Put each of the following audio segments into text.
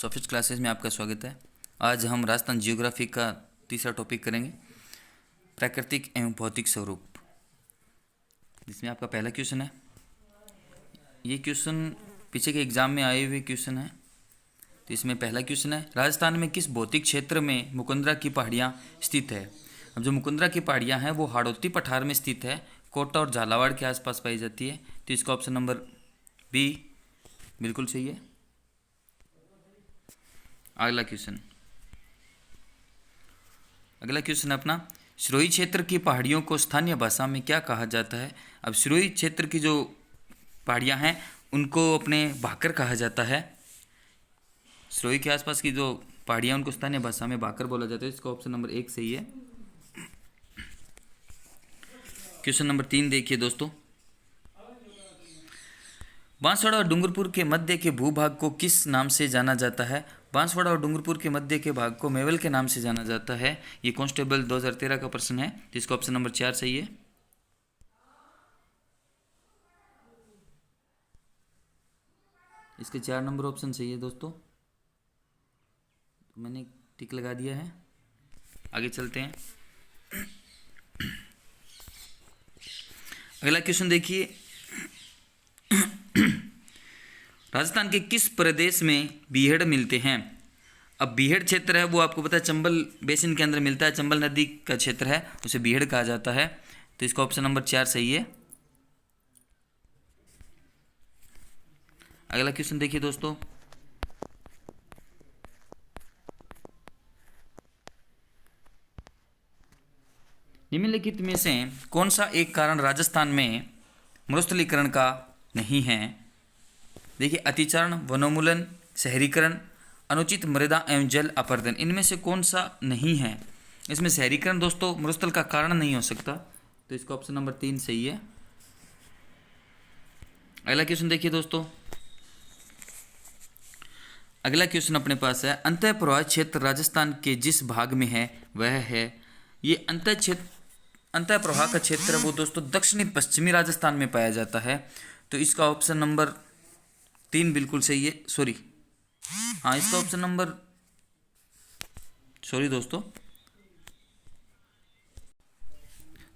सॉफिस्ट classes में आपका स्वागत है। आज हम राजस्थान जियोग्राफी का तीसरा टॉपिक करेंगे, प्राकृतिक एवं भौतिक स्वरूप, जिसमें आपका पहला क्वेश्चन है। ये क्वेश्चन पीछे के एग्जाम में आए हुए क्वेश्चन है। तो इसमें पहला क्वेश्चन है, राजस्थान में किस भौतिक क्षेत्र में मुकुंदरा की पहाड़ियाँ स्थित है। अब जो मुकुंदरा की पहाड़ियाँ हैं वो हाड़ौती पठार में स्थित है, कोटा और झालावाड़ के आसपास पाई जाती है। तो इसका ऑप्शन नंबर बी बिल्कुल सही है। अगला क्वेश्चन अपना, सिरोही क्षेत्र की पहाड़ियों को स्थानीय भाषा में क्या कहा जाता है। अब सिरोही क्षेत्र की जो पहाड़ियाँ हैं उनको अपने भाकर कहा जाता है। सिरोही के आसपास की जो पहाड़ियाँ उनको स्थानीय भाषा में भाकर बोला जाता है। इसका ऑप्शन नंबर 1 सही है। क्वेश्चन नंबर 3 देखिए दोस्तों, बांसवाड़ा और डूंगरपुर के मध्य के भूभाग को किस नाम से जाना जाता है। बांसवाड़ा और डूंगरपुर के मध्य के भाग को मेवल के नाम से जाना जाता है। ये कांस्टेबल 2013 का प्रश्न है, जिसका ऑप्शन नंबर 4 सही है। इसके 4 नंबर ऑप्शन सही है दोस्तों, मैंने टिक लगा दिया है। आगे चलते हैं। अगला क्वेश्चन देखिए, राजस्थान के किस प्रदेश में बीहड़ मिलते हैं। अब बीहड़ क्षेत्र है वो आपको पता है चंबल बेसिन के अंदर मिलता है, चंबल नदी का क्षेत्र है, उसे बीहड़ कहा जाता है। तो इसका ऑप्शन नंबर 4 सही है। अगला क्वेश्चन देखिए दोस्तों, निम्नलिखित में से कौन सा एक कारण राजस्थान में मरुस्थलीकरण का नहीं है। देखिए, अतिचारण, वनोन्मूलन, शहरीकरण, अनुचित मृदा एवं जल अपर्दन, इनमें से कौन सा नहीं है। इसमें शहरीकरण दोस्तों मरुस्थल का कारण नहीं हो सकता, तो इसका ऑप्शन नंबर 3 सही है। अगला क्वेश्चन देखिए दोस्तों, अगला क्वेश्चन अपने पास है, अंतः प्रवाह क्षेत्र राजस्थान के जिस भाग में है वह है। ये अंतः प्रवाह का क्षेत्र वो दोस्तों दक्षिणी पश्चिमी राजस्थान में पाया जाता है। तो इसका ऑप्शन नंबर 3 बिल्कुल सही है। इसका ऑप्शन नंबर दोस्तों,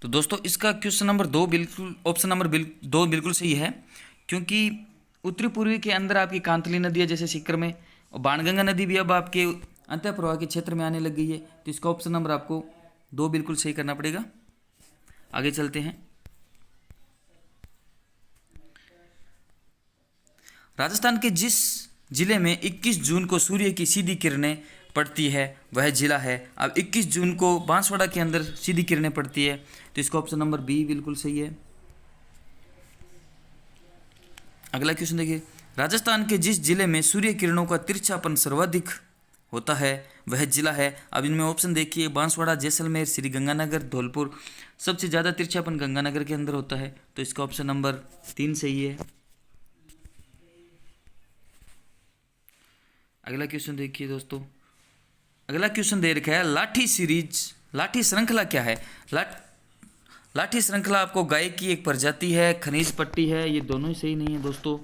तो दोस्तों इसका क्वेश्चन नंबर 2 बिल्कुल, ऑप्शन नंबर 2 बिल्कुल सही है, क्योंकि उत्तरी पूर्वी के अंदर आपकी कांतली नदी है जैसे सीकर में, और बाणगंगा नदी भी अब आपके अंतः प्रवाह के क्षेत्र में आने लग गई है। तो इसका ऑप्शन नंबर आपको 2 बिल्कुल सही करना पड़ेगा। आगे चलते हैं। राजस्थान के जिस जिले में 21 जून को सूर्य की सीधी किरणें पड़ती है वह जिला है। अब 21 जून को बांसवाड़ा के अंदर सीधी किरणें पड़ती है, तो इसका ऑप्शन नंबर बी बिल्कुल सही है। अगला क्वेश्चन देखिए, राजस्थान के जिस जिले में सूर्य किरणों का तिरछापन सर्वाधिक होता है वह जिला है। अब इनमें ऑप्शन देखिए, बांसवाड़ा, जैसलमेर, श्री गंगानगर, धौलपुर। सबसे ज़्यादा तिरछापन गंगानगर के अंदर होता है, तो इसका ऑप्शन नंबर 3 सही है। अगला क्वेश्चन देखिए दोस्तों, अगला क्वेश्चन दे रखा है, लाठी श्रृंखला क्या है। लाठी श्रृंखला आपको गाय की एक प्रजाति है, खनिज पट्टी है, ये दोनों ही सही नहीं है दोस्तों।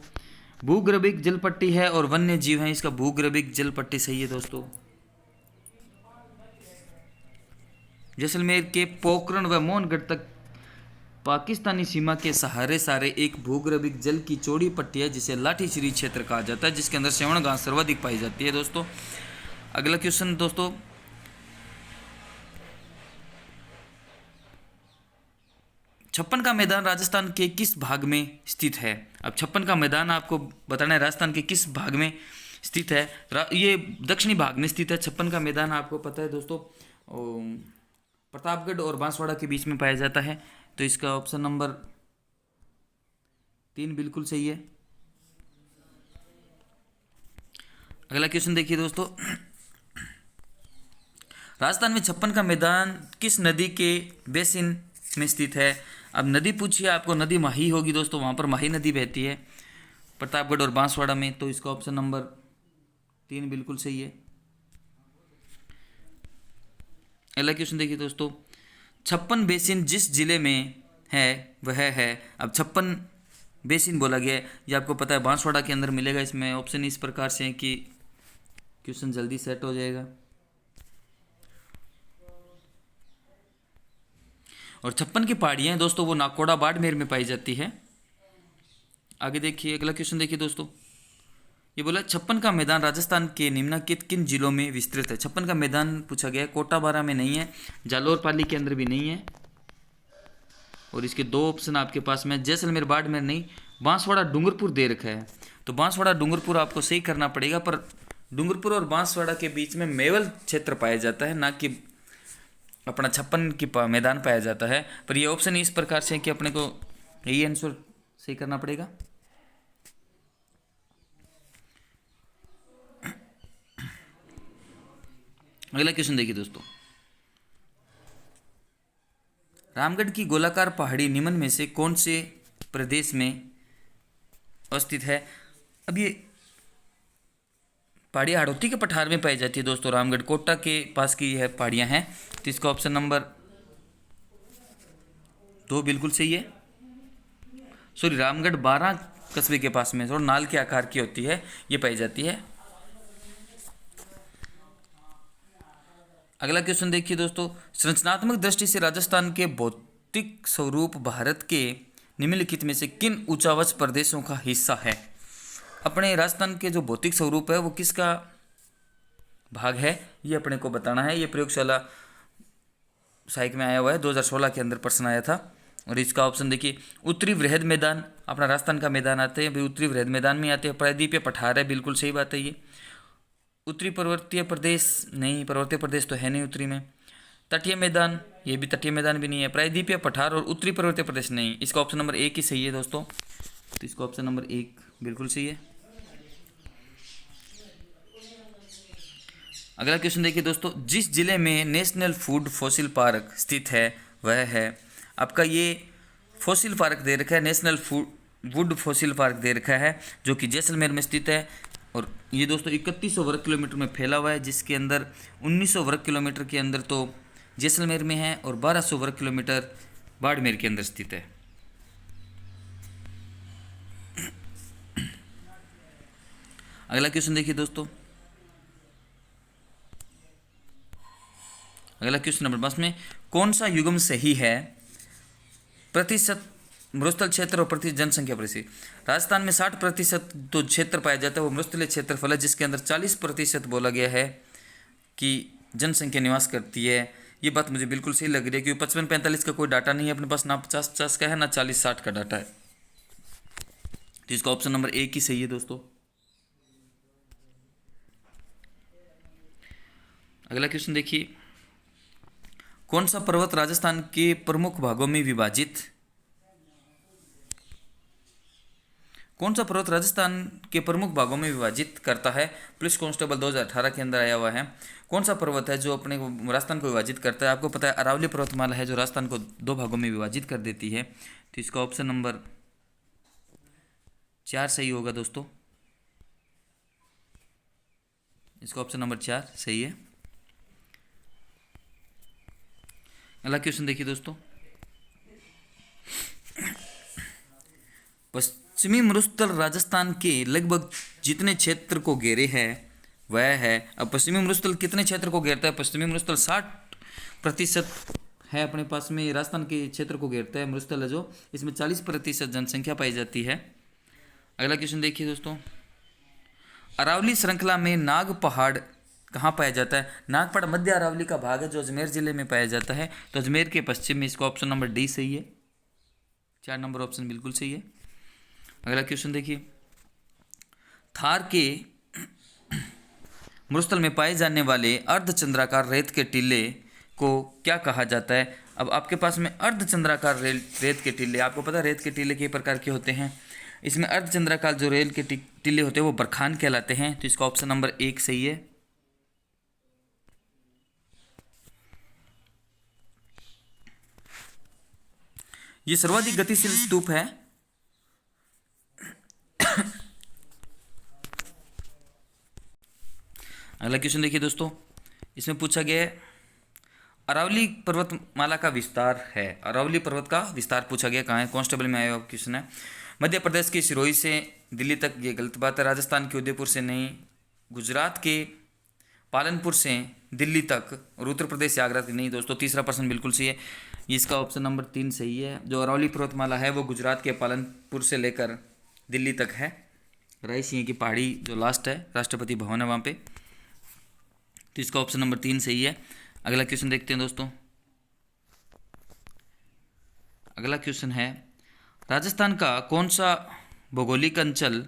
भूगर्भिक जल पट्टी है और वन्य जीव है, इसका भूगर्भिक जल पट्टी सही है दोस्तों। जैसलमेर के पोखरण व मोहनगढ़ तक पाकिस्तानी सीमा के सहारे सारे एक भूगर्भिक जल की चौड़ी पट्टी है जिसे लाठीश्री क्षेत्र कहा जाता है, जिसके अंदर श्रवण घास सर्वाधिक पाई जाती है दोस्तों। अगला क्वेश्चन दोस्तों, छप्पन का मैदान राजस्थान के किस भाग में स्थित है। अब छप्पन का मैदान आपको बताना है राजस्थान के किस भाग में स्थित है। ये दक्षिणी भाग में स्थित है। छप्पन का मैदान आपको पता है दोस्तों प्रतापगढ़ और बांसवाड़ा के बीच में पाया जाता है, तो इसका ऑप्शन नंबर 3 बिल्कुल सही है। अगला क्वेश्चन देखिए दोस्तों, राजस्थान में छप्पन का मैदान किस नदी के बेसिन में स्थित है। अब नदी पूछिए आपको, नदी माही होगी दोस्तों, वहाँ पर माही नदी बहती है प्रतापगढ़ और बांसवाड़ा में, तो इसका ऑप्शन नंबर 3 बिल्कुल सही है। अगला क्वेश्चन देखिए दोस्तों, छप्पन बेसिन जिस जिले में है वह है। अब छप्पन बेसिन बोला गया है, ये आपको पता है बांसवाड़ा के अंदर मिलेगा। इसमें ऑप्शन इस प्रकार से हैं कि क्वेश्चन जल्दी सेट हो जाएगा। और 56 की पहाड़ियाँ हैं दोस्तों, वो नाकोड़ा बाड़मेर में पाई जाती है। आगे देखिए, अगला क्वेश्चन देखिए दोस्तों, ये बोला 56 का मैदान राजस्थान के निम्नलिखित किन जिलों में विस्तृत है। 56 का मैदान पूछा गया है, कोटा बारा में नहीं है, जालौर पाली के अंदर भी नहीं है, और इसके दो ऑप्शन आपके पास में जैसलमेर बाड़मेर नहीं, बांसवाड़ा डूंगरपुर दे रखा है। तो बांसवाड़ा डूंगरपुर आपको सही करना पड़ेगा, पर डूंगरपुर और बांसवाड़ा के बीच में मेवल क्षेत्र पाया जाता है, ना कि अपना 56 की मैदान पाया जाता है। पर ये ऑप्शन इस प्रकार से है कि अपने को यही आंसर सही करना पड़ेगा। अगला क्वेश्चन देखिए दोस्तों, रामगढ़ की गोलाकार पहाड़ी निम्न में से कौन से प्रदेश में अवस्थित है। अब ये पहाड़ी हाड़ौती के पठार में पाई जाती है दोस्तों, रामगढ़ कोटा के पास की यह पहाड़ियाँ हैं। तो इसका ऑप्शन नंबर 2 बिल्कुल सही है। सॉरी, रामगढ़ 12 कस्बे के पास में, और नाल के आकार की होती है, ये पाई जाती है। अगला क्वेश्चन देखिए दोस्तों, संरचनात्मक दृष्टि से राजस्थान के भौतिक स्वरूप भारत के निम्नलिखित में से किन उच्चावच प्रदेशों का हिस्सा है। अपने राजस्थान के जो भौतिक स्वरूप है वो किसका भाग है, ये अपने को बताना है। ये प्रयोगशाला साइक में आया हुआ है, 2016 के अंदर प्रश्न आया था। और इसका ऑप्शन देखिए, उत्तरी वृहद मैदान, अपना राजस्थान का मैदान आते हैं भाई, उत्तरी वृहद मैदान में आते हैं। प्रायद्वीपीय पठार है, बिल्कुल सही बात है ये। उत्तरी पर्वतीय प्रदेश नहीं, पर्वतीय प्रदेश तो है नहीं उत्तरी में। तटीय मैदान, ये भी तटीय मैदान भी नहीं है। प्रायद्वीपीय पठार और उत्तरी पर्वतीय प्रदेश नहीं। इसका ऑप्शन नंबर 1 ही सही है दोस्तों। तो इसका ऑप्शन नंबर 1 बिल्कुल सही है। अगला क्वेश्चन देखिए दोस्तों, जिस जिले में नेशनल फूड फॉसिल पार्क स्थित है वह है। आपका ये फॉसिल पार्क दे रखा है, नेशनल वुड फॉसिल पार्क दे रखा है, जो कि जैसलमेर में स्थित है। और ये दोस्तों 3100 वर्ग किलोमीटर में फैला हुआ है, जिसके अंदर 1900 वर्ग किलोमीटर के अंदर तो जैसलमेर में है और 1200 वर्ग किलोमीटर बाड़मेर के अंदर स्थित है। अगला क्वेश्चन देखिए दोस्तों, अगला क्वेश्चन नंबर 5 में कौन सा युग्म सही है। प्रतिशत मरुस्थल क्षेत्र और प्रतिशत जनसंख्या परिधि। राजस्थान में 60% जो क्षेत्र पाया जाता है वो मरुस्थलीय क्षेत्रफल है, जिसके अंदर 40% बोला गया है कि जनसंख्या निवास करती है। ये बात मुझे बिल्कुल सही लग रही है, क्योंकि 55-45 का कोई डाटा नहीं है अपने पास, ना 50-50 का है, ना 40-60 का डाटा है। तो इसका ऑप्शन नंबर 1 ही सही है दोस्तों। अगला क्वेश्चन देखिए, कौन सा पर्वत राजस्थान के प्रमुख भागों में विभाजित, कौन सा पर्वत राजस्थान के प्रमुख भागों में विभाजित करता है। पुलिस कांस्टेबल 2018 के अंदर आया हुआ है। कौन सा पर्वत है जो अपने राजस्थान को विभाजित करता है। आपको पता है अरावली पर्वतमाला है जो राजस्थान को 2 भागों में विभाजित कर देती है। तो इसका ऑप्शन नंबर 4 सही होगा दोस्तों। इसका ऑप्शन नंबर 4 सही है। अगला क्वेश्चन देखिए दोस्तों, पश्चिमी मरुस्थल राजस्थान के लगभग जितने क्षेत्र को घेरे है वह है। अब पश्चिमी मरुस्थल कितने क्षेत्र को घेरता है। पश्चिमी मरुस्थल 60% है अपने पास में, राजस्थान के क्षेत्र को घेरता है मरुस्थल है जो, इसमें 40% जनसंख्या पाई जाती है। अगला क्वेश्चन देखिए दोस्तों, अरावली श्रृंखला में नाग पहाड़ कहाँ पाया जाता है। नाग पहाड़ मध्य अरावली का भाग है जो अजमेर जिले में पाया जाता है। तो अजमेर के पश्चिम में, इसका ऑप्शन नंबर डी सही है। 4 नंबर ऑप्शन बिल्कुल सही है। अगला क्वेश्चन देखिए, थार के मरुस्थल में पाए जाने वाले अर्धचंद्राकार रेत के टीले को क्या कहा जाता है। अब आपके पास में अर्धचंद्राकार रेत के टीले, आपको पता है रेत के टीले कई प्रकार के होते हैं। इसमें अर्धचंद्राकार जो रेल के टीले होते हैं वो बरखान कहलाते हैं। तो इसका ऑप्शन नंबर 1 सही है। ये सर्वाधिक गतिशील स्तूप है। अगला क्वेश्चन देखिए दोस्तों, इसमें पूछा गया है अरावली पर्वतमाला का विस्तार है। अरावली पर्वत का विस्तार पूछा गया कहाँ है, कांस्टेबल में आया हुआ क्वेश्चन है। मध्य प्रदेश के सिरोही से दिल्ली तक, ये गलत बात है। राजस्थान के उदयपुर से नहीं, गुजरात के पालनपुर से दिल्ली तक और उत्तर प्रदेश से आगरा तक। नहीं दोस्तों, तीसरा प्रश्न बिल्कुल सही है, इसका ऑप्शन नंबर 3 सही है। जो अरावली पर्वतमाला है वो गुजरात के पालनपुर से लेकर दिल्ली तक है। राई सिंह की पहाड़ी जो लास्ट है, राष्ट्रपति भवन है वहाँ पे, तो इसका ऑप्शन नंबर 3 सही है। अगला क्वेश्चन देखते हैं दोस्तों। अगला क्वेश्चन है, राजस्थान का कौन सा भौगोलिक अंचल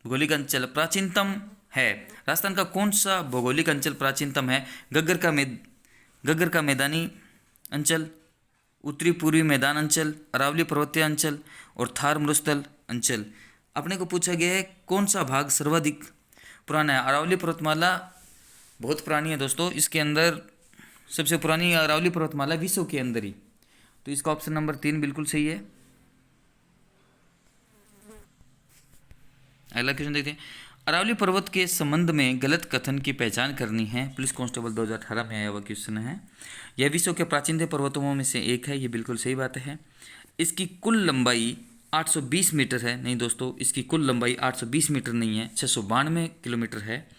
प्राचीनतम है? राजस्थान का कौन सा भौगोलिक अंचल प्राचीनतम है? गग्गर का मैदानी अंचल, उत्तरी पूर्वी मैदान अंचल, अरावली पर्वतीय अंचल और थार मरुस्थल अंचल। अपने को पूछा गया है कौन सा भाग सर्वाधिक पुराना है। अरावली पर्वतमाला बहुत पुरानी है दोस्तों, इसके अंदर सबसे पुरानी अरावली पर्वतमाला विश्व के अंदर ही, तो इसका ऑप्शन नंबर 3 बिल्कुल सही है। अगला क्वेश्चन देखते हैं। अरावली पर्वत के संबंध में गलत कथन की पहचान करनी है। पुलिस कांस्टेबल 2018 में आया हुआ क्वेश्चन है। यह विश्व के प्राचीनतम पर्वतों में से एक है, ये बिल्कुल सही बात है। इसकी कुल लंबाई 820 मीटर है। नहीं दोस्तों, इसकी कुल लंबाई 820 मीटर नहीं है, 692 किलोमीटर है,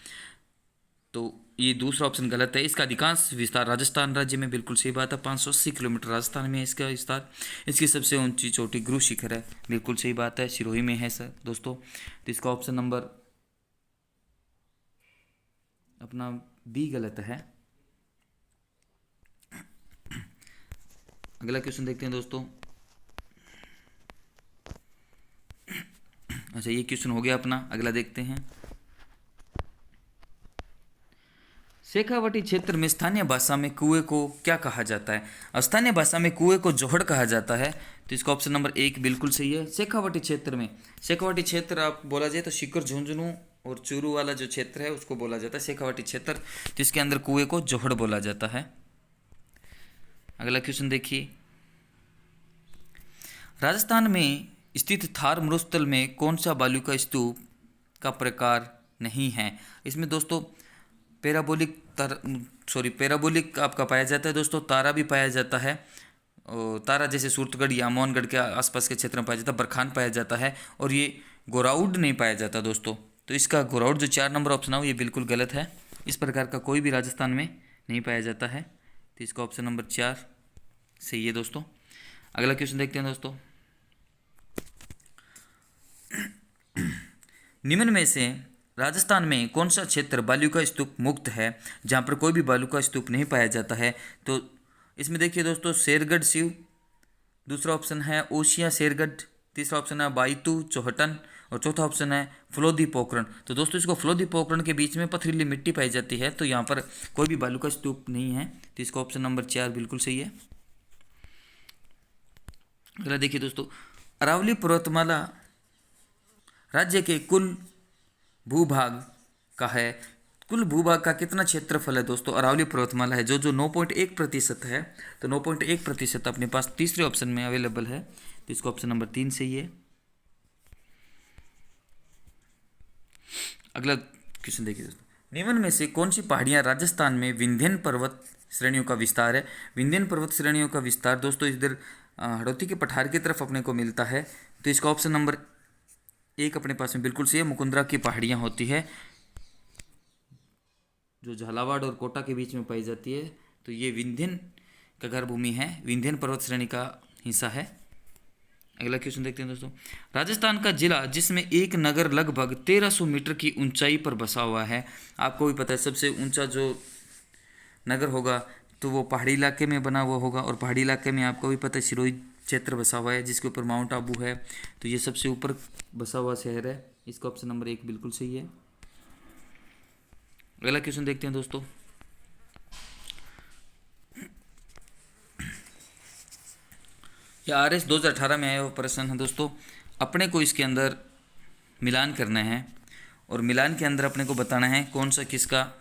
तो ये दूसरा ऑप्शन गलत है। इसका अधिकांश विस्तार राजस्थान राज्य में, बिल्कुल सही बात है, 580 किलोमीटर राजस्थान में है इसका विस्तार। इसकी सबसे ऊंची चोटी गुरु शिखर है, बिल्कुल सही बात है, सिरोही में है सर दोस्तों, तो इसका ऑप्शन नंबर अपना बी गलत है। अगला क्वेश्चन देखते हैं दोस्तों। अच्छा, ये क्वेश्चन हो गया अपना। अगला देखते हैं। शेखावाटी क्षेत्र में स्थानीय भाषा में कुएं को क्या कहा जाता है? स्थानीय भाषा में कुएं को जोहड़ कहा जाता है, तो इसका ऑप्शन नंबर 1 बिल्कुल सही है। शेखावाटी क्षेत्र में, शेखावाटी क्षेत्र आप बोला जाए तो शिखर झुंझुनू और चूरू वाला जो क्षेत्र है उसको बोला जाता है शेखावाटी क्षेत्र, तो इसके अंदर कुएं को जोहड़ बोला जाता है। अगला क्वेश्चन देखिए। राजस्थान में स्थित थार मरुस्थल में कौन सा बालू का स्तूप का प्रकार नहीं है? इसमें दोस्तों पैराबोलिक आपका पाया जाता है दोस्तों, तारा भी पाया जाता है, और तारा जैसे सूरतगढ़ या मोहनगढ़ के आसपास के क्षेत्र में पाया जाता है, बरखान पाया जाता है, और ये गोराउड नहीं पाया जाता दोस्तों। तो इसका गोराउड जो 4 नंबर ऑप्शन है ये बिल्कुल गलत है। इस प्रकार का कोई भी राजस्थान में नहीं पाया जाता है, तो इसका ऑप्शन नंबर 4 सही है दोस्तों। अगला क्वेश्चन देखते हैं दोस्तों। निम्न में से राजस्थान में कौन सा क्षेत्र बालू का स्तूप मुक्त है, जहाँ पर कोई भी बालू का स्तूप नहीं पाया जाता है? तो इसमें देखिए दोस्तों, शेरगढ़ शिव, दूसरा ऑप्शन है ओशिया शेरगढ़, तीसरा ऑप्शन है बाईतू चौहटन, और चौथा ऑप्शन है फलोदी पोखरण। तो दोस्तों इसको फलोदी पोखरण के बीच में पथरीली मिट्टी पाई जाती है, तो यहाँ पर कोई भी बालू का स्तूप नहीं है, तो इसका ऑप्शन नंबर 4 बिल्कुल सही है। अगला देखिए दोस्तों। अरावली पर्वतमाला राज्य के कुल भूभाग का है। कुल भूभाग का कितना क्षेत्रफल है दोस्तों? अरावली पर्वतमाला है जो 9.1% है, तो 9.1% अपने पास तीसरे ऑप्शन में अवेलेबल है, तो इसका ऑप्शन नंबर 3 सही है। अगला क्वेश्चन देखिए दोस्तों। निम्न में से कौन सी पहाड़ियाँ राजस्थान में विंध्यन पर्वत श्रेणियों का विस्तार है? विंध्यन पर्वत श्रेणियों का विस्तार दोस्तों इधर हड़ौती के पठार की तरफ अपने को मिलता है, तो इसका ऑप्शन नंबर 1 अपने पास में बिल्कुल सही है। मुकुंदरा की पहाड़ियाँ होती है जो झालावाड़ और कोटा के बीच में पाई जाती है, तो ये विंध्यन का घर भूमि है, विंध्यन पर्वत श्रेणी का हिस्सा है। अगला क्वेश्चन देखते हैं दोस्तों। राजस्थान का जिला जिसमें एक नगर लगभग 1300 मीटर की ऊंचाई पर बसा हुआ है। आपको भी पता है सबसे ऊंचा जो नगर होगा तो वो पहाड़ी इलाके में बना हुआ होगा, और पहाड़ी इलाके में आपको भी पता है सिरोही क्षेत्र बसा हुआ है जिसके ऊपर माउंट आबू है, तो ये सबसे ऊपर बसा हुआ शहर है, इसका ऑप्शन नंबर 1 बिल्कुल सही है। अगला क्वेश्चन देखते हैं दोस्तों। यह RS 2018 में आया हुआ प्रश्न है दोस्तों। अपने को इसके अंदर मिलान करना है, और मिलान के अंदर अपने को बताना है कौन सा किसका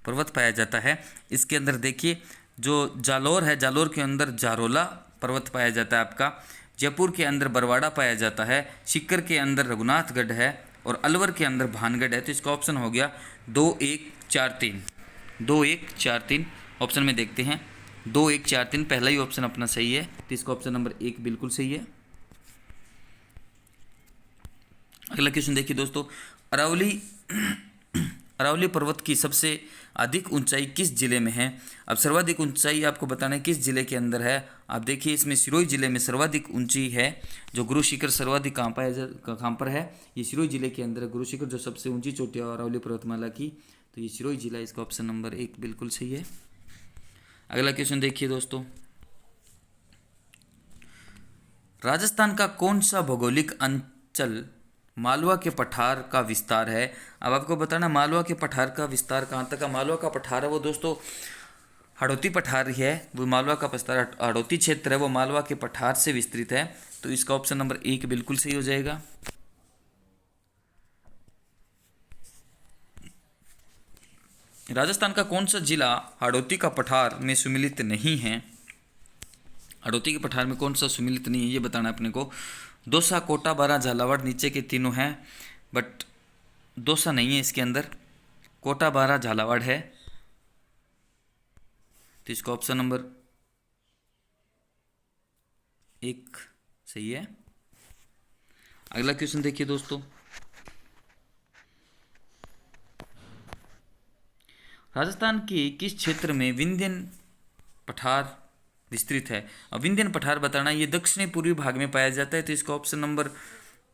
पर्वत पाया जाता है। इसके अंदर देखिए जो जालोर है, जालोर के अंदर जारोला पर्वत पाया जाता है आपका, जयपुर के अंदर बरवाड़ा पाया जाता है, सीकर के अंदर रघुनाथगढ़ है, और अलवर के अंदर भानगढ़ है, तो इसका ऑप्शन हो गया 2 1 4 3। 2 1 4 3 ऑप्शन में देखते हैं। 2 1 4 3 पहला ही ऑप्शन अपना सही है, तो इसका ऑप्शन नंबर 1 बिल्कुल सही है। अगला क्वेश्चन देखिए दोस्तों। अरावली अरावली पर्वत की सबसे अधिक ऊंचाई किस जिले में है? अब सर्वाधिक ऊंचाई आपको बताना है किस जिले के अंदर है। आप देखिए इसमें सिरोही जिले में सर्वाधिक ऊंची है। जो गुरु शिखर सर्वाधिक कहाँ पर है? ये सिरोही जिले के अंदर गुरु शिखर जो सबसे ऊंची चोटी है अरावली पर्वतमाला की, तो ये सिरोही जिला, इसका ऑप्शन नंबर 1 बिल्कुल सही है। अगला क्वेश्चन देखिए दोस्तों, राजस्थान का कौन सा भौगोलिक अंचल मालवा के पठार का विस्तार है? अब आपको बताना मालवा के पठार का विस्तार कहाँ तक है। मालवा का पठार है वो दोस्तों हाड़ौती पठार है, वो मालवा का विस्तार हाड़ौती क्षेत्र है, वो मालवा के पठार से विस्तृत है। तो इसका ऑप्शन नंबर 1 बिल्कुल सही हो जाएगा। राजस्थान का कौन सा जिला हाड़ौती का पठार में सम्मिलित नहीं है? हाड़ौती के पठार में कौन सा सम्मिलित नहीं है ये बताना अपने को। दौसा, कोटा, बारां, झालावाड़ नीचे के तीनों हैं, बट दौसा नहीं है इसके अंदर, कोटा, बारां, झालावाड़ है। तो इसका ऑप्शन नंबर 1 सही है। अगला क्वेश्चन देखिए दोस्तों, राजस्थान के किस क्षेत्र में विंध्यन पठार विस्तृत है? अब विंध्यन पठार बताना, ये दक्षिणी पूर्वी भाग में पाया जाता है। तो इसका ऑप्शन नंबर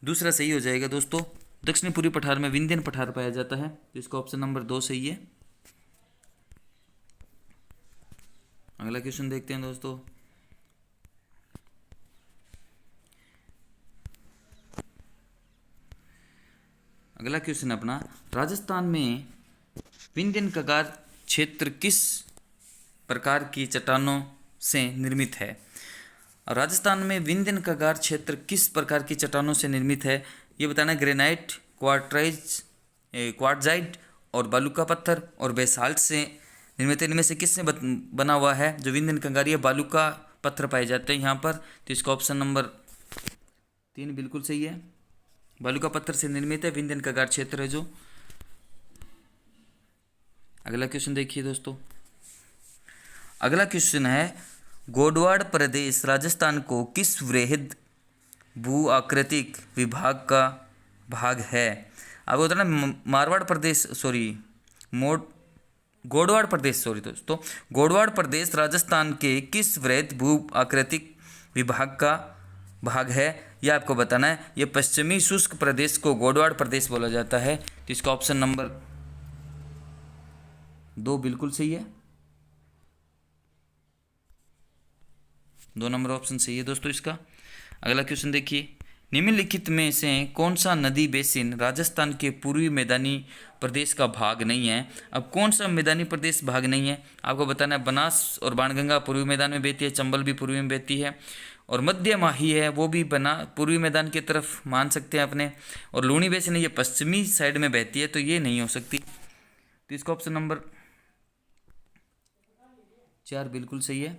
2 सही हो जाएगा दोस्तों। दक्षिणी पूर्वी पठार में विंध्यन पठार पाया जाता है, तो इसका ऑप्शन नंबर 2 सही है। अगला क्वेश्चन देखते हैं दोस्तों, अगला क्वेश्चन अपना, राजस्थान में विंध्यन कगार क्षेत्र किस प्रकार की चट्टानों से निर्मित है? और राजस्थान में विंध्यन कगार क्षेत्र किस प्रकार की चट्टानों से निर्मित है ये बताना। ग्रेनाइट, क्वार्ट्जाइट और बालूका पत्थर और बेसाल्ट से निर्मित है। इनमें से किससे बना हुआ है? जो विंध्यन कंगारी है बालूका पत्थर पाए जाते हैं यहाँ पर। तो इसका ऑप्शन नंबर 3 बिल्कुल सही है। बालूका पत्थर से निर्मित है विंध्यन कगार क्षेत्र है जो। अगला क्वेश्चन देखिए दोस्तों, अगला क्वेश्चन है, गोडवाड़ प्रदेश राजस्थान को किस वृहद भू आकृतिक विभाग का भाग है? अब होता है ना मारवाड़ प्रदेश, गोडवाड़ प्रदेश दोस्तों, गोडवाड़ प्रदेश राजस्थान के किस वृहद भू आकृतिक विभाग का भाग है यह आपको बताना है। ये पश्चिमी शुष्क प्रदेश को गोडवाड़ प्रदेश बोला जाता है। तो इसका ऑप्शन नंबर 2 बिल्कुल सही है। 2 नंबर ऑप्शन सही है दोस्तों इसका। अगला क्वेश्चन देखिए, निम्नलिखित में से कौन सा नदी बेसिन राजस्थान के पूर्वी मैदानी प्रदेश का भाग नहीं है? अब कौन सा मैदानी प्रदेश भाग नहीं है आपको बताना है। बनास और बाणगंगा पूर्वी मैदान में बहती है, चंबल भी पूर्वी में बहती है, और मध्य माही है वो भी पूर्वी मैदान की तरफ मान सकते हैं अपने, और लूणी बेसिन ये पश्चिमी साइड में बहती है, तो ये नहीं हो सकती। तो इसका ऑप्शन नंबर 4 बिल्कुल सही है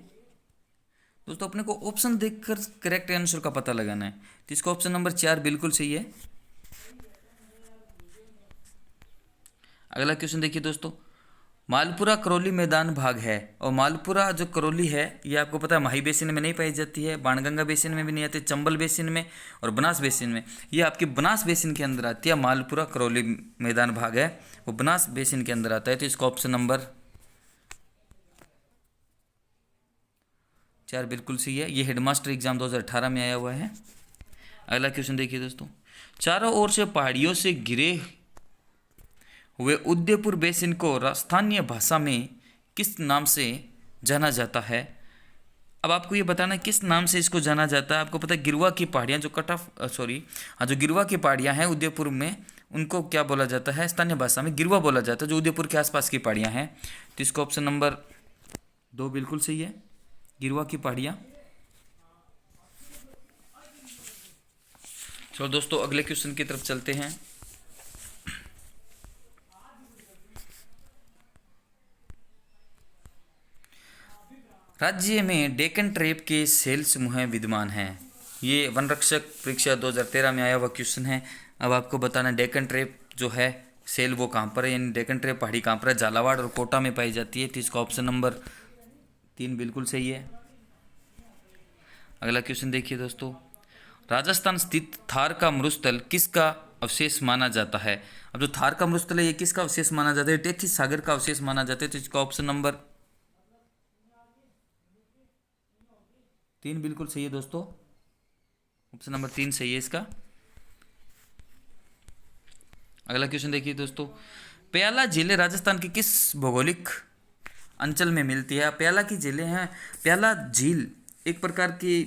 दोस्तों। अपने को ऑप्शन देखकर करेक्ट आंसर का पता लगाना है। तो इसका ऑप्शन नंबर 4 बिल्कुल सही है। अगला क्वेश्चन देखिए दोस्तों, मालपुरा करौली मैदान भाग है, और मालपुरा जो करौली है ये आपको पता है माही बेसिन में नहीं पाई जाती है, बाणगंगा बेसिन में भी नहीं आती, चंबल बेसिन में और बनास बेसिन में। ये आपकी बनास बेसिन के अंदर आती है। मालपुरा करौली मैदान भाग है वो बनास बेसिन के अंदर आता है। तो इसका ऑप्शन नंबर 4 बिल्कुल सही है। ये हेडमास्टर एग्जाम 2018 में आया हुआ है। अगला क्वेश्चन देखिए दोस्तों, चारों ओर से पहाड़ियों से घिरे हुए उदयपुर बेसिन को स्थानीय भाषा में किस नाम से जाना जाता है? अब आपको ये बताना है किस नाम से इसको जाना जाता है। आपको पता है गिरवा की पहाड़ियाँ जो जो गिरवा की पहाड़ियाँ हैं उदयपुर में, उनको क्या बोला जाता है? स्थानीय भाषा में गिरवा बोला जाता है, जो उदयपुर के आसपास की पहाड़ियाँ हैं। तो इसका ऑप्शन नंबर 2 बिल्कुल सही है, गिरवा की पहाड़ियाँ। चलो दोस्तों अगले क्वेश्चन की तरफ चलते हैं। राज्य में डेक्कन ट्रेप के सेल समूह विद्यमान हैं। ये वन रक्षक परीक्षा 2013 में आया हुआ क्वेश्चन है। अब आपको बताना डेक्कन ट्रेप जो है सेल वो कहाँ पर है, यानी डेक्कन ट्रेप पहाड़ी कहाँ पर है? झालावाड़ और कोटा में पाई जाती है। तो इसका ऑप्शन नंबर 3 बिल्कुल सही है। अगला क्वेश्चन देखिए दोस्तों, राजस्थान स्थित थार का मरुस्थल किसका अवशेष माना जाता है। अब जो थार का मरुस्थल है ये किसका अवशेष माना जाता है? टेथिस सागर का अवशेष माना जाता है। तो इसका ऑप्शन नंबर 3 बिल्कुल सही है दोस्तों। ऑप्शन नंबर 3 सही है इसका। अगला क्वेश्चन देखिए दोस्तों, प्याला झीलें राजस्थान के किस भौगोलिक अंचल में मिलती है? प्याला की झीलें हैं, प्याला झील एक प्रकार की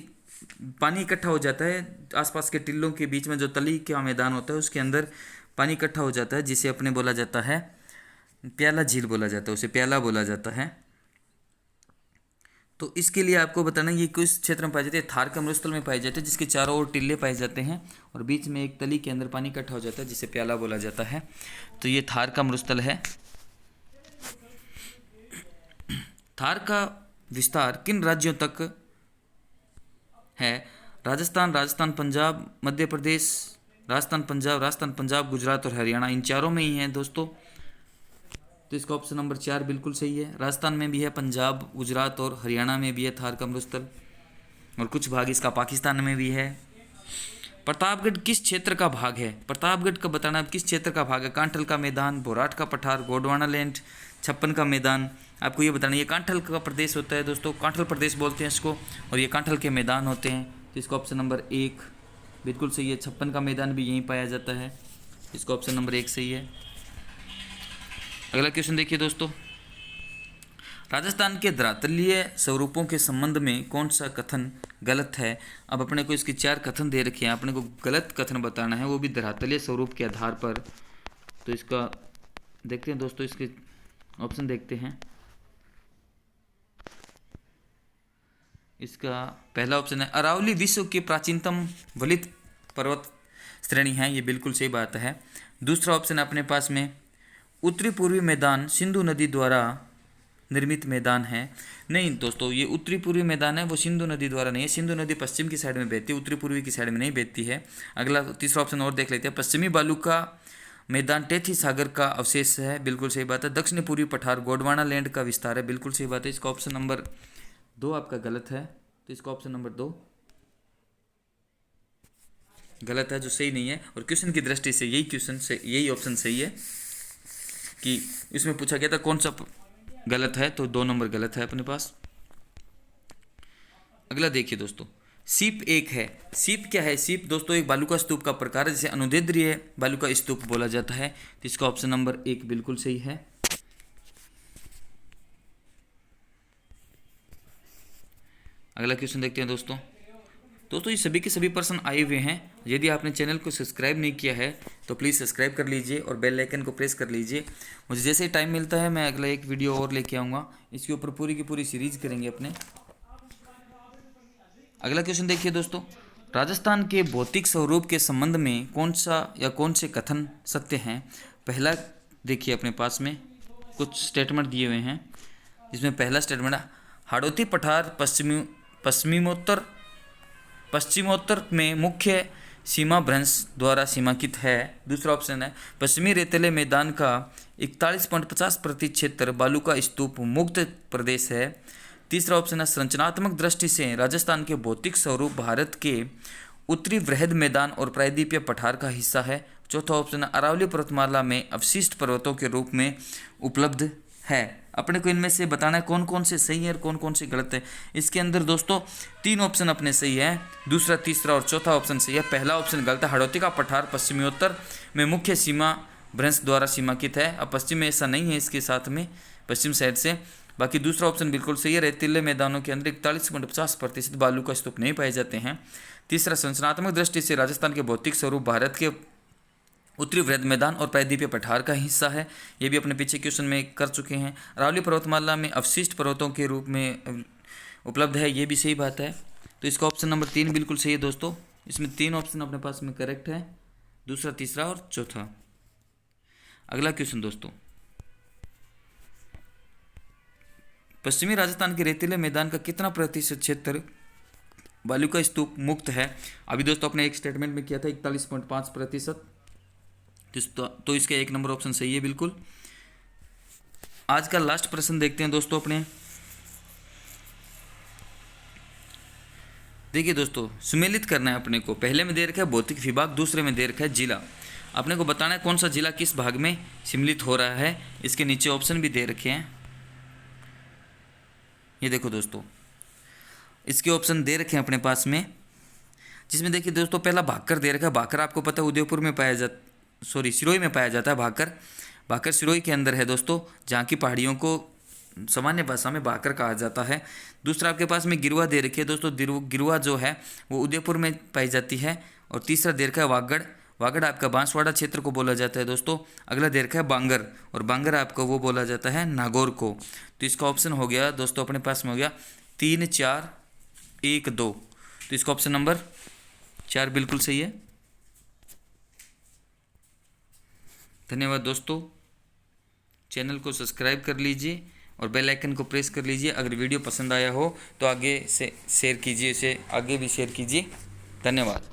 पानी इकट्ठा हो जाता है आसपास के टिल्लों के बीच में, जो तली का मैदान होता है उसके अंदर पानी इकट्ठा हो जाता है, जिसे अपने बोला जाता है प्याला झील बोला जाता है, उसे प्याला बोला जाता है। तो इसके लिए आपको बताना ये किस क्षेत्र में पाई जाती है? थार का मरुस्थल में पाई जाती है, जिसके चारों ओर टिल्ले पाए जाते हैं और बीच में एक तली के अंदर पानी इकट्ठा हो जाता है, जिसे प्याला बोला जाता है। तो ये थार का मरुस्थल है। थार का विस्तार किन राज्यों तक है? राजस्थान, राजस्थान पंजाब, मध्य प्रदेश, राजस्थान पंजाब, गुजरात और हरियाणा, इन चारों में ही है दोस्तों। तो इसका ऑप्शन नंबर 4 बिल्कुल सही है। राजस्थान में भी है, पंजाब, गुजरात और हरियाणा में भी है थार का मरुस्थल, और कुछ भाग इसका पाकिस्तान में भी है। प्रतापगढ़ किस क्षेत्र का भाग है? प्रतापगढ़ का बताना है किस क्षेत्र का भाग है? कांठल का मैदान, बोराट का पठार, गोंडवाना लैंड, छप्पन का मैदान। आपको ये बताना, ये कांठल का प्रदेश होता है दोस्तों, कांठल प्रदेश बोलते हैं इसको, और ये कांठल के मैदान होते हैं। तो इसका ऑप्शन नंबर 1 बिल्कुल सही है। छप्पन का मैदान भी यहीं पाया जाता है। इसका ऑप्शन नंबर 1 सही है। अगला क्वेश्चन देखिए दोस्तों, राजस्थान के धरातलीय स्वरूपों के संबंध में कौन सा कथन गलत है? अब अपने को इसके 4 कथन दे रखे हैं, अपने को गलत कथन बताना है, वो भी धरातलीय स्वरूप के आधार पर। तो इसका देखते हैं दोस्तों, इसके ऑप्शन देखते हैं। इसका पहला ऑप्शन है अरावली विश्व की प्राचीनतम वलित पर्वत श्रेणी है, ये बिल्कुल सही बात है। दूसरा ऑप्शन अपने पास में उत्तरी पूर्वी मैदान सिंधु नदी द्वारा निर्मित मैदान है। नहीं दोस्तों, ये उत्तरी पूर्वी मैदान है, वो सिंधु नदी द्वारा नहीं है। सिंधु नदी पश्चिम की साइड में बहती है, उत्तरी पूर्वी की साइड में नहीं बहती है। अगला तीसरा ऑप्शन और देख लेते हैं, पश्चिमी बालू का मैदान टेथी सागर का अवशेष है, बिल्कुल सही बात है। दक्षिण पूर्वी पठार गोंडवाना लैंड का विस्तार है, बिल्कुल सही बात है। इसका ऑप्शन नंबर 2 आपका गलत है। तो इसका ऑप्शन नंबर 2 गलत है, जो सही नहीं है। और क्वेश्चन की दृष्टि से यही ऑप्शन सही है कि इसमें पूछा गया था कौन सा गलत है, तो 2 नंबर गलत है अपने पास। अगला देखिए दोस्तों, सीप एक है। सीप क्या है? सीप दोस्तों एक बालू का स्तूप का प्रकार है, जिसे अनुदैर्ध्य बालू का स्तूप बोला जाता है। तो इसका ऑप्शन नंबर 1 बिल्कुल सही है। अगला क्वेश्चन देखते हैं दोस्तों। ये सभी के सभी प्रश्न आए हुए हैं। यदि आपने चैनल को सब्सक्राइब नहीं किया है तो प्लीज़ सब्सक्राइब कर लीजिए और बेल आइकन को प्रेस कर लीजिए। मुझे जैसे ही टाइम मिलता है मैं अगला एक वीडियो और लेके आऊँगा, इसके ऊपर पूरी की पूरी सीरीज करेंगे अपने। अगला क्वेश्चन देखिए दोस्तों, राजस्थान के भौतिक स्वरूप के संबंध में कौन से कथन सत्य हैं? पहला देखिए, अपने पास में कुछ स्टेटमेंट दिए हुए हैं, जिसमें पहला स्टेटमेंट है हाड़ौती पठार पश्चिमोत्तर में मुख्य सीमा भ्रंश द्वारा सीमांकित है। दूसरा ऑप्शन है पश्चिमी रेतीले मैदान का 41.50% क्षेत्र बालू का स्तूप मुक्त प्रदेश है। तीसरा ऑप्शन है संरचनात्मक दृष्टि से राजस्थान के भौतिक स्वरूप भारत के उत्तरी वृहद मैदान और प्रायद्वीपीय पठार का हिस्सा है। चौथा ऑप्शन है अरावली पर्वतमाला में अवशिष्ट पर्वतों के रूप में उपलब्ध है। अपने को इनमें से बताना है कौन कौन से सही है और कौन कौन से गलत है। इसके अंदर दोस्तों 3 ऑप्शन अपने सही है, दूसरा, तीसरा और चौथा ऑप्शन सही है। पहला ऑप्शन गलत है, हाड़ौती का पठार पश्चिमोत्तर में मुख्य सीमा भ्रंश द्वारा सीमांकित है। अब पश्चिम में ऐसा नहीं है, इसके साथ में पश्चिम साइड से। बाकी दूसरा ऑप्शन बिल्कुल सही है, रेतीले मैदानों के अंदर 41.50% बालू का स्तूप नहीं पाए जाते हैं। तीसरा, संरचनात्मक दृष्टि से राजस्थान के भौतिक स्वरूप भारत के उत्तरी वृहद मैदान और प्रायद्वीपीय पठार का हिस्सा है। ये भी अपने पीछे क्वेश्चन में कर चुके हैं। अरावली पर्वतमाला में अवशिष्ट पर्वतों के रूप में उपलब्ध है, ये भी सही बात है। तो इसका ऑप्शन नंबर 3 बिल्कुल सही है दोस्तों। इसमें 3 ऑप्शन अपने पास में करेक्ट है, दूसरा, तीसरा और चौथा। अगला क्वेश्चन दोस्तों, पश्चिमी राजस्थान के रेतीले मैदान का कितना प्रतिशत क्षेत्र बालू का स्तूप मुक्त है? अभी दोस्तों अपने एक स्टेटमेंट में किया था 41.5%। तो इसका 1 नंबर ऑप्शन सही है बिल्कुल। आज का लास्ट प्रश्न देखते हैं दोस्तों अपने। देखिए दोस्तों, सुमेलित करना है अपने को। पहले में दे रखा है भौतिक विभाग, दूसरे में दे रखा है जिला। अपने को बताना है कौन सा जिला किस भाग में सम्मिलित हो रहा है। इसके नीचे ऑप्शन भी दे रखे हैं, ये देखो दोस्तों, इसके ऑप्शन दे रखे हैं अपने पास में, जिसमें देखिए दोस्तों पहला भाकर दे रखा है। भाकर आपको पता है उदयपुर में पाया जाता, सिरोही में पाया जाता है भाकर। भाकर सिरोही के अंदर है दोस्तों, जहाँ की पहाड़ियों को सामान्य भाषा में भाकर कहा जाता है। दूसरा आपके पास में गिरुआ दे रखी है दोस्तों, गिरुआ जो है वो उदयपुर में पाई जाती है। और तीसरा दे रखा है वागड़। वागड़ आपका बांसवाड़ा क्षेत्र को बोला जाता है दोस्तों। अगला दे रखा है बांगर, और बांगर आपका वो बोला जाता है नागौर को। तो इसका ऑप्शन हो गया दोस्तों अपने पास में हो गया 3, 4, 1, 2। तो इसका ऑप्शन नंबर 4 बिल्कुल सही है। धन्यवाद दोस्तों, चैनल को सब्सक्राइब कर लीजिए और बेल आइकन को प्रेस कर लीजिए। अगर वीडियो पसंद आया हो तो आगे से शेयर कीजिए, इसे आगे भी शेयर कीजिए। धन्यवाद।